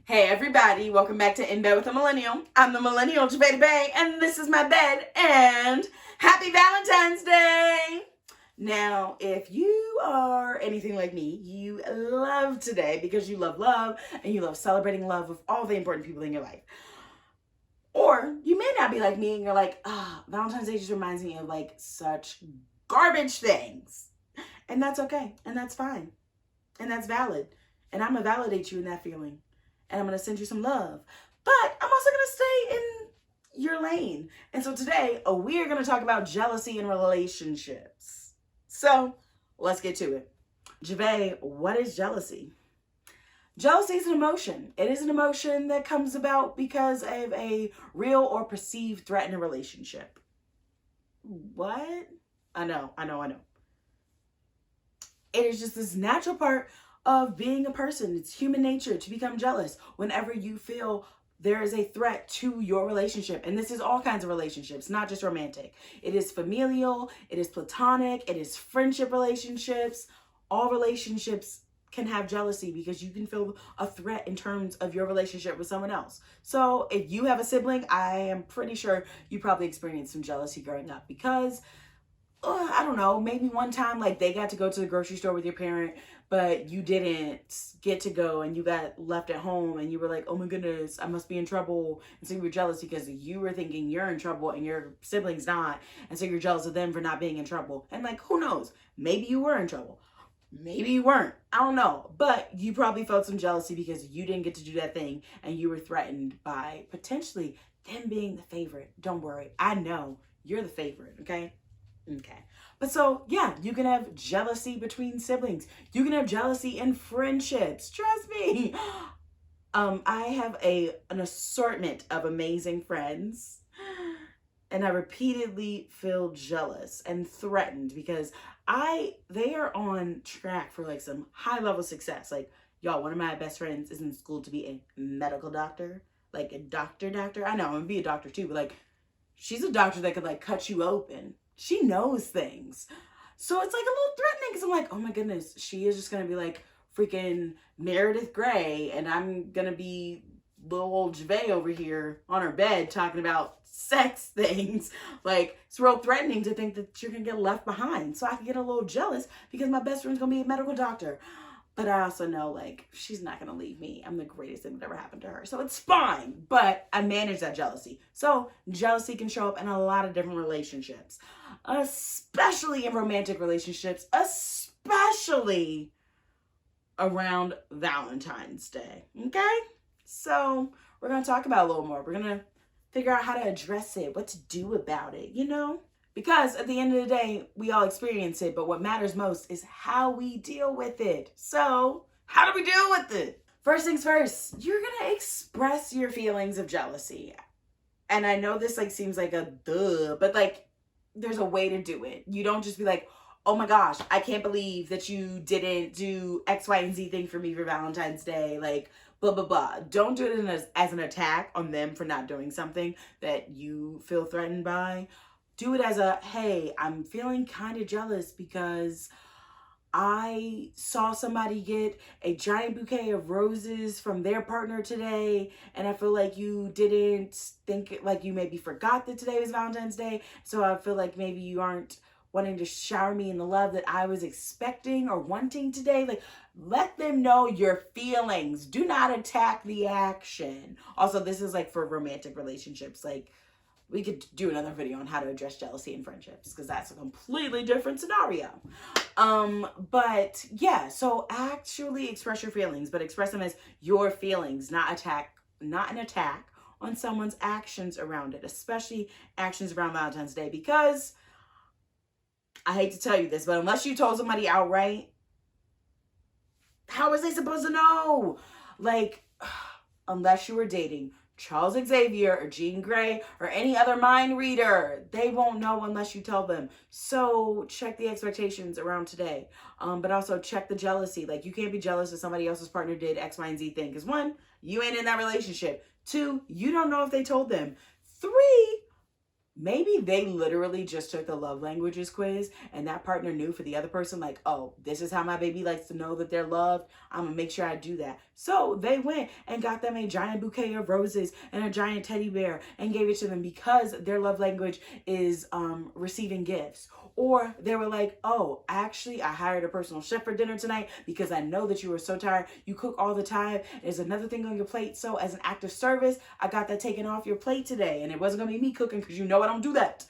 Hey everybody, welcome back to In Bed with a Millennial. I'm the Millennial Javeda Bay, and this is my bed, and happy Valentine's Day! Now, if you are anything like me, you love today because you love love, and you love celebrating love with all the important people in your life. Or you may not be like me, and you're like, Valentine's Day just reminds me of like such garbage things. And that's okay, and that's fine, and that's valid. And I'm gonna validate you in that feeling. And I'm going to send you some love. But I'm also going to stay in your lane. And so today, we are going to talk about jealousy in relationships. So let's get to it. Javay, what is jealousy? Jealousy is an emotion. It is an emotion that comes about because of a real or perceived threat in a relationship. What? I know. It is just this natural part of being a person. It's human nature to become jealous whenever you feel there is a threat to your relationship. And this is all kinds of relationships, not just romantic. It is familial, it is platonic, it is friendship relationships. All relationships can have jealousy because you can feel a threat in terms of your relationship with someone else. So if you have a sibling, I am pretty sure you probably experienced some jealousy growing up because I don't know, maybe one time like they got to go to the grocery store with your parent, but you didn't get to go and you got left at home and you were like, oh my goodness, I must be in trouble. And so you were jealous because you were thinking you're in trouble and your sibling's not. And so you're jealous of them for not being in trouble. And like, who knows? Maybe you were in trouble. Maybe you weren't. I don't know. But you probably felt some jealousy because you didn't get to do that thing and you were threatened by potentially them being the favorite. Don't worry. I know you're the favorite, okay? Okay. But so, yeah, you can have jealousy between siblings. You can have jealousy in friendships. Trust me. I have an assortment of amazing friends, and I repeatedly feel jealous and threatened because they are on track for like some high level success. Like, y'all, one of my best friends is in school to be a medical doctor, like a doctor. I know I'm gonna be a doctor too, but like she's a doctor that could like cut you open. She knows things. So it's like a little threatening because I'm like, oh my goodness, she is just going to be like freaking Meredith Grey and I'm going to be little old Javay over here on her bed talking about sex things. Like, it's real threatening to think that you're going to get left behind. So I can get a little jealous because my best friend's going to be a medical doctor. But I also know, like, she's not going to leave me. I'm the greatest thing that ever happened to her. So it's fine. But I manage that jealousy. So jealousy can show up in a lot of different relationships. Especially in romantic relationships. Especially around Valentine's Day. Okay? So we're going to talk about it a little more. We're going to figure out how to address it. What to do about it, you know? Because at the end of the day, we all experience it, but what matters most is how we deal with it. So, how do we deal with it? First things first, you're gonna express your feelings of jealousy. And I know this like seems like a duh, but like there's a way to do it. You don't just be like, oh my gosh, I can't believe that you didn't do X, Y, and Z thing for me for Valentine's Day. Like, blah, blah, blah. Don't do it as an attack on them for not doing something that you feel threatened by. Do it as a, hey, I'm feeling kind of jealous because I saw somebody get a giant bouquet of roses from their partner today, and I feel like you didn't think, like you maybe forgot that today was Valentine's Day, so I feel like maybe you aren't wanting to shower me in the love that I was expecting or wanting today. Like, let them know your feelings. Do not attack the action. Also, this is like for romantic relationships, like, we could do another video on how to address jealousy in friendships because that's a completely different scenario. But yeah, so actually express your feelings, but express them as your feelings, not an attack on someone's actions around it, especially actions around Valentine's Day, because I hate to tell you this, but unless you told somebody outright, how was they supposed to know? Like, unless you were dating Charles Xavier or Jean Grey or any other mind reader, they won't know unless you tell them. So check the expectations around today. But also check the jealousy. Like, you can't be jealous if somebody else's partner did X, Y, and Z thing. Because 1, you ain't in that relationship. 2, you don't know if they told them. 3, maybe they literally just took the love languages quiz and that partner knew for the other person, like, oh, this is how my baby likes to know that they're loved. I'm gonna make sure I do that. So they went and got them a giant bouquet of roses and a giant teddy bear and gave it to them because their love language is receiving gifts. Or they were like, oh, actually, I hired a personal chef for dinner tonight because I know that you were so tired. You cook all the time. There's another thing on your plate. So as an act of service, I got that taken off your plate today. And it wasn't going to be me cooking because you know I don't do that.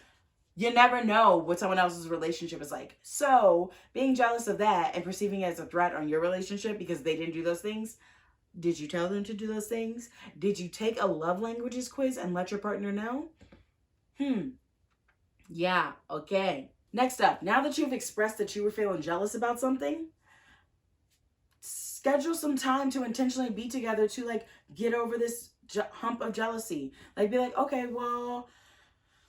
You never know what someone else's relationship is like. So being jealous of that and perceiving it as a threat on your relationship because they didn't do those things. Did you tell them to do those things? Did you take a love languages quiz and let your partner know? Yeah, okay. Next up, now that you've expressed that you were feeling jealous about something, schedule some time to intentionally be together to like get over this hump of jealousy. Like be like, okay, well,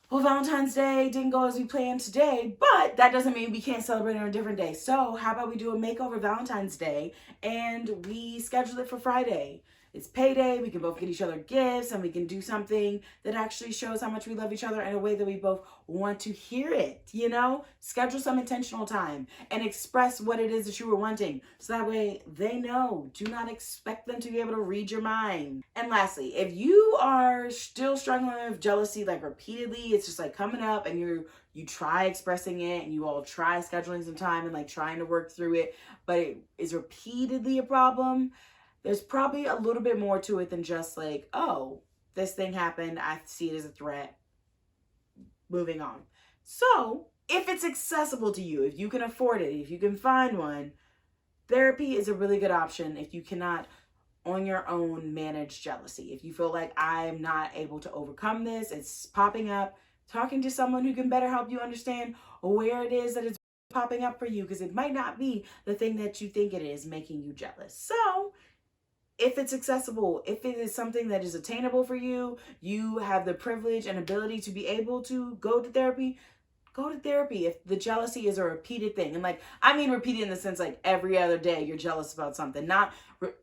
Valentine's Day didn't go as we planned today, but that doesn't mean we can't celebrate on a different day. So how about we do a makeover Valentine's Day and we schedule it for Friday? It's payday. We can both get each other gifts and we can do something that actually shows how much we love each other in a way that we both want to hear it, you know? Schedule some intentional time and express what it is that you were wanting. So that way they know. Do not expect them to be able to read your mind. And lastly, if you are still struggling with jealousy, like repeatedly, it's just like coming up and you try expressing it and you all try scheduling some time and like trying to work through it, but it is repeatedly a problem, there's probably a little bit more to it than just like, oh, this thing happened. I see it as a threat. Moving on. So if it's accessible to you, if you can afford it, if you can find one, therapy is a really good option if you cannot on your own manage jealousy. If you feel like I'm not able to overcome this, it's popping up, talking to someone who can better help you understand where it is that it's popping up for you, because it might not be the thing that you think it is making you jealous. So if it's accessible, if it is something that is attainable for you, you have the privilege and ability to be able to go to therapy, go to therapy. If the jealousy is a repeated thing, and like, I mean repeated in the sense like every other day you're jealous about something, not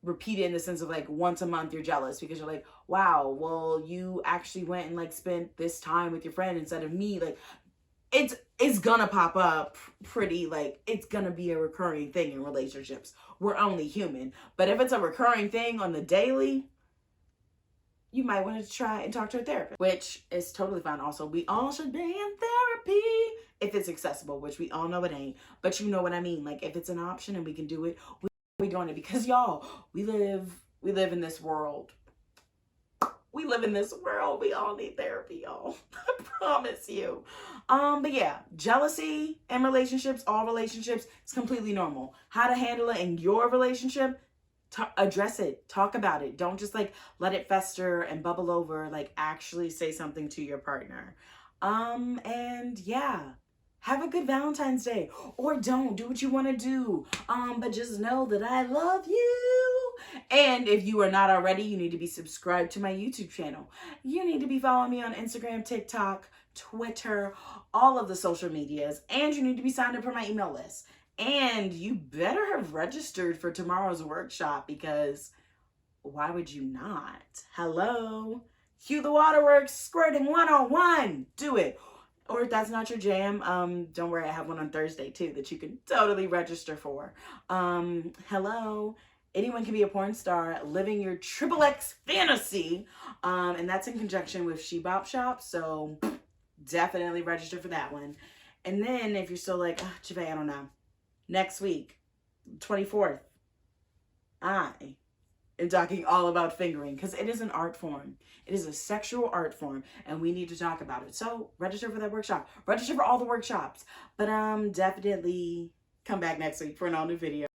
repeated in the sense of like once a month you're jealous because you're like, wow, well, you actually went and like spent this time with your friend instead of me. Like, it's gonna pop up pretty, like, it's gonna be a recurring thing in relationships. We're only human. But if it's a recurring thing on the daily, you might want to try and talk to a therapist, which is totally fine. Also, we all should be in therapy if it's accessible, which we all know it ain't. But you know what I mean? Like, if it's an option and we can do it, we're doing it because y'all, we live in this world. We live in this world. We all need therapy, y'all. I promise you. But yeah, jealousy in relationships, all relationships, it's completely normal. How to handle it in your relationship, address it, talk about it. Don't just like let it fester and bubble over. Like, actually say something to your partner. And yeah, have a good Valentine's Day, or don't do what you want to do. But just know that I love you. And if you are not already, you need to be subscribed to my YouTube channel. You need to be following me on Instagram, TikTok, Twitter, all of the social medias, and you need to be signed up for my email list. And you better have registered for tomorrow's workshop, because why would you not? Hello? Cue the waterworks, squirting 101. Do it. Or if that's not your jam, don't worry, I have one on Thursday too that you can totally register for. Hello? Anyone can be a porn star living your XXX fantasy. And that's in conjunction with She Bop Shop. So definitely register for that one. And then if you're still like, oh, Javay, I don't know. Next week, 24th, I am talking all about fingering, because it is an art form. It is a sexual art form, and we need to talk about it. So register for that workshop. Register for all the workshops. But definitely come back next week for an all new video.